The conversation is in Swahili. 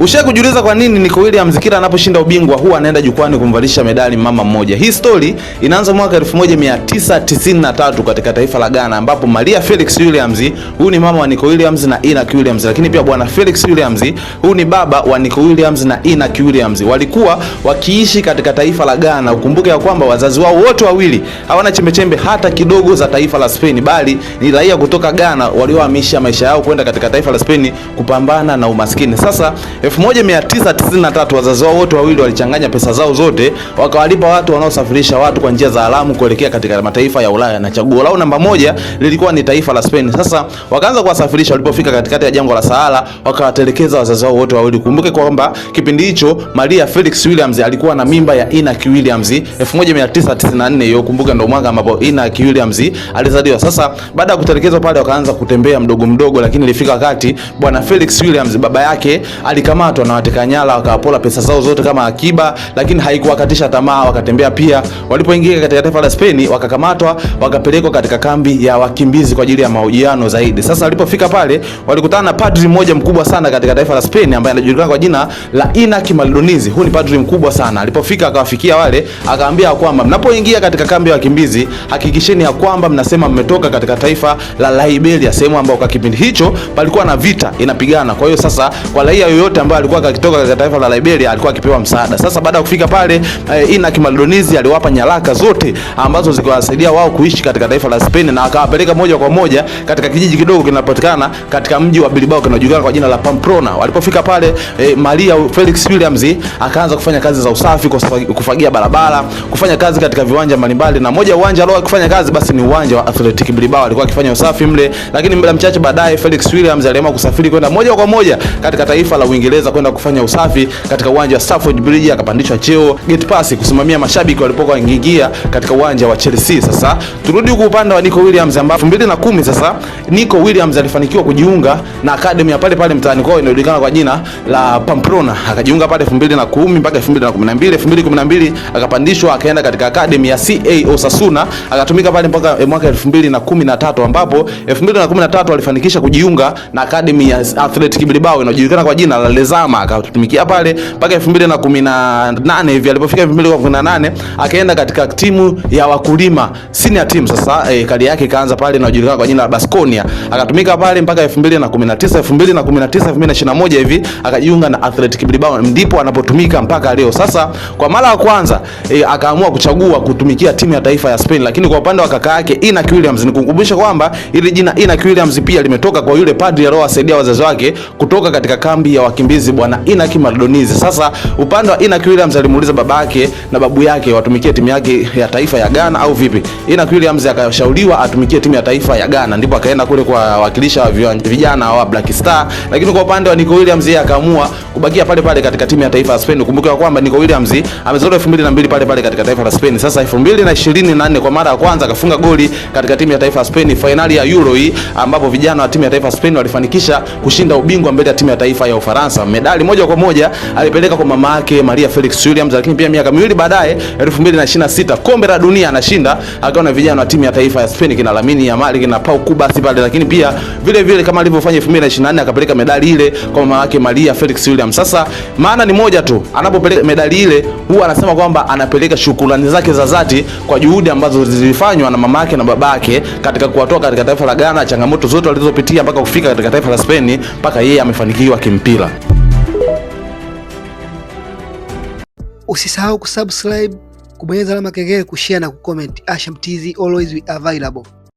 Ushawahi kujiuliza kwa nini Nico Williams kila anaposhinda ubingwa huwa anaenda jukwani kumvalisha medali mama mmoja? Hii story inaanza mwaka 1993 katika taifa la Ghana, ambapo Maria Felix Williams, huyu ni mama wa Nico Williams na Enoch Williams, lakini pia bwana Felix Williams, huyu ni baba wa Nico Williams na Enoch Williams, walikuwa wakiishi katika taifa la Ghana. Ukumbuke ya kwamba wazazi wao wote wawili hawana chembechembe hata kidogo za taifa la Spain, bali ni raia kutoka Ghana waliohamisha maisha yao kwenda katika taifa la Spain kupambana na umaskini. Sasa 1993 wazazi wao wote wawili walichanganya pesa zao zote wakawalipa watu wanaosafirisha watu kwa njia za haramu kuelekea katika mataifa ya Ulaya, na chaguo lao namba moja lilikuwa ni taifa la Spain. Sasa wakaanza kuwasafirisha, walipofika katikati ya jangwa la Sahara wakawatelekeza wazazi wao wote wawili. Kumbuke kwamba kipindi hicho Maria Felix Williams alikuwa na mimba ya Enoch Williams 1994, hiyo kumbuka ndio mwaka ambapo Enoch Williams alizaliwa. Sasa baada ya kutelekezwa pale wakaanza kutembea mdogo mdogo, lakini ilifika wakati bwana Felix Williams baba yake alikamatwa na wateka nyara, wakawapola pesa zao zote kama akiba, lakini haikuwakatisha tamaa, wakatembea pia. Walipoingia katika taifa la Spain wakakamatwa, wakapelekwa katika kambi ya wakimbizi kwa ajili ya mahojiano zaidi. Sasa walipofika pale walikutana na padri mmoja mkubwa sana katika taifa la Spain ambaye anajulikana kwa jina la Enoch Maldonizi. Huyu ni padri mkubwa sana. Alipofika akawafikia wale, akaambia kwamba mnapoingia katika kambi ya wakimbizi hakikisheni ya kwamba mnasema mmetoka katika taifa la Liberia, sehemu ambayo kwa kipindi hicho palikuwa na vita inapigana. Kwa hiyo sasa kwa raia yoyote ambaye alikuwa akitoka katika taifa la Liberia alikuwa akipewa msaada. Sasa baada ya kufika pale Enoch Maldonizi aliwapa nyaraka zote ambazo zikawasaidia wao kuishi katika taifa la Spain, na akawapeleka moja kwa moja katika kijiji kidogo kinapatikana katika mji wa Bilbao kinajulikana kwa jina la Pamplona. Walipofika pale Maria Felix Williams akaanza kufanya kazi za usafi, kufagia barabara, kufanya kazi katika viwanja mbalimbali, na moja uwanja alio kufanya kazi basi ni uwanja wa Athletic Bilbao. Alikuwa akifanya usafi mle, lakini muda mchache baadaye Felix Williams aliamua kusafiri kwenda moja kwa moja katika taifa la Uingereza kwenda kufanya usafi katika uwanja wa Stamford Bridge. Akapandishwa cheo gate pass kusimamia mashabiki walipokuwa waingia katika uwanja wa Chelsea. Sasa turudi huko upande wa Nico Williams, ambapo 2010 sasa Nico Williams alifanikiwa kujiunga na academy ya pale pale mtaani kwao inayojulikana kwa jina la Pamplona. Akajiunga pale 2010 mpaka 2012. 2012 akapandishwa akaenda katika academy ya CA Osasuna, akatumika pale mpaka mwaka 2013, ambapo 2013 alifanikisha kujiunga na academy ya Athletic Bilbao inayojulikana kwa jina la Lezama. Akatumikia pale mpaka 2018 hivi. Alipofika 2018 akaenda katika timu ya wakulima senior team. Sasa kadi yake ikaanza pale inayojulikana kwa jina la Baskonia. Akatumika pale mpaka 2019. 2021 hivi akajiunga na Athletic Bilbao, ndipo anapotumika mpaka leo. Sasa kwa mara ya kwanza akaamua kuchagua kutumikia timu ya taifa ya Spain, lakini kwa upande wa kaka yake Enoch Williams, nikukumbusha kwamba ile jina Enoch Williams pia limetoka kwa yule padri aliyowasaidia wazazi wake kutoka katika kambi ya wakimbizi bwana Enoch Maldonizi. Sasa upande wa Enoch Williams alimuuliza babake na babu yake watumikie timu yake ya taifa ya Ghana au vipi. Enoch Williams akashauriwa atumikie timu ya taifa ya Ghana, ndipo akaenda kule kwa wakilisha vijana wa Black Star. Lakini kwa upande wa Nico Williams yeye akaamua kubakia pale pale katika timu ya taifa ya Spain. Kumbuka kwamba Nico Williams amezaliwa 2002 pale pale katika taifa la Spain. Sasa 2024 kwa mara ya kwanza akafunga goli katika timu ya taifa ya Spain finali ya Euro hii, ambapo vijana wa timu ya taifa ya Spain walifanikisha kushinda ubingwa mbele ya timu ya taifa ya Ufaransa. Medali moja kwa moja alipeleka kwa mama yake Maria Felix Williams, lakini pia miaka miwili baadaye 2026 kombe la dunia anashinda akiwa na vijana wa timu ya taifa ya Spain kina Lamine Yamal kina Pau Kubasi pale, lakini pia vile vile kama alivyofanya 2024 akapeleka medali ile kwa mama yake Maria Felix Williams. Sasa maana ni moja tu, anapopeleka medali ile huwa anasema kwamba anapeleka shukrani zake za dhati kwa juhudi ambazo zilifanywa na mama yake na babake katika kuwatoa katika taifa la Ghana, changamoto zote walizopitia mpaka kufika katika taifa la Spain, mpaka yeye amefanikiwa kimpira. Usisahau kusubscribe, kubonyeza alama kengele, kushare na kucomment. Asham TZ, always we available.